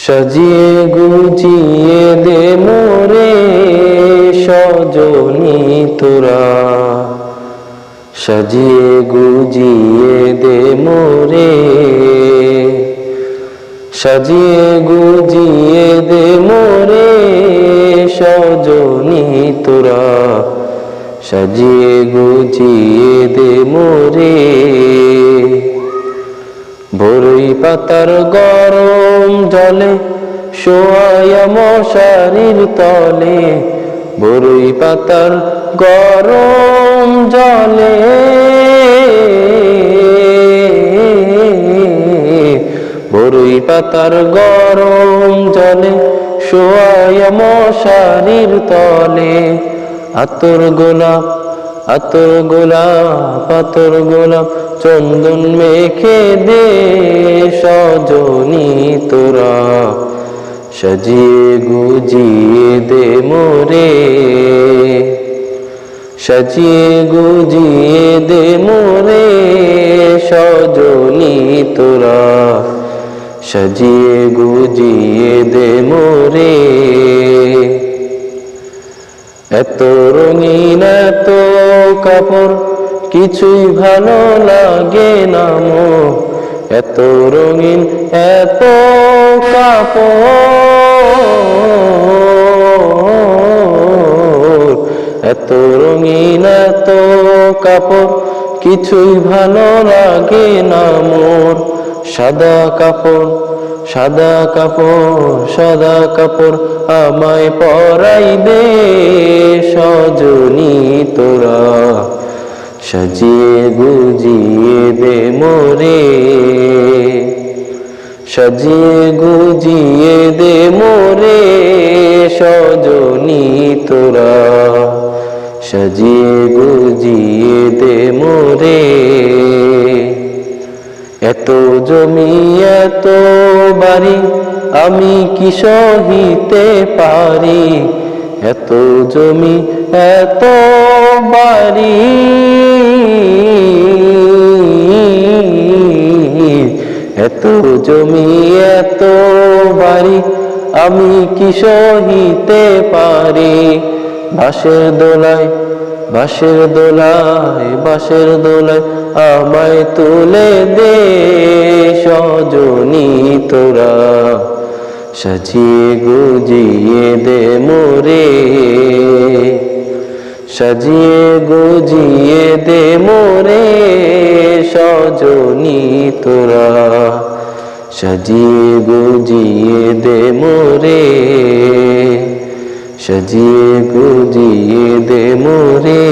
সাজিয়ে গুজিয়ে দে মোরে সজনী তোরা, সাজিয়ে গুজিয়ে দে মোরে, সাজিয়ে গুজিয়ে দে মোরে সজনী তোরা, সাজিয়ে গুজিয়ে দে মোরে। বরই পাতার গরম জলে শোয়ায়া মশারির তলে, বরই পাতার গরম জলে, বরই পাতার গরম জলে শোয়ায়া মশারির তলে। আতর গোলাপ আতর গোলাপ আতর গোলাপ চন্দন মেখে দে সজনী তোরা, সাজিয়ে গুজিয়ে দে মোরে, সাজিয়ে গুজিয়ে দে মোরে সজনী তোরা, সাজিয়ে গুজিয়ে দে মোরে। এত রঙিন এত কাপড় কিছুই ভালো লাগে না মো, এত রঙিন এত কাপড়, এত রঙিন এত কাপড় কিছুই ভালো লাগে না মোর। সাদা কাপড় সাদা কাপড় সাদা কাপড় আমায় পরাই দে সজনী তোরা, সাজিয়ে গুজিয়ে দে মোরে, সাজিয়ে গুজিয়ে দে মোরে সজনী তোরা, সাজিয়ে গুজিয়ে দে মোরে। এত জমি এত বাড়ি আমি কি সহিতে পারি, এত জমি এত বাড়ি, এত জমি এত বাড়ি আমি কি সহিতে পারি। বাঁশের দোলায় বাঁশের দোলায় বাঁশের দোলায় আমায় তুলে দে সজনী তোরা, সাজিয়ে গুজিয়ে দে মোরে, সাজিয়ে গুজিয়ে দে মোরে সজনী তোরা, সাজিয়ে গুজিয়ে দে মোরে, সাজিয়ে গুজিয়ে দে মোরে।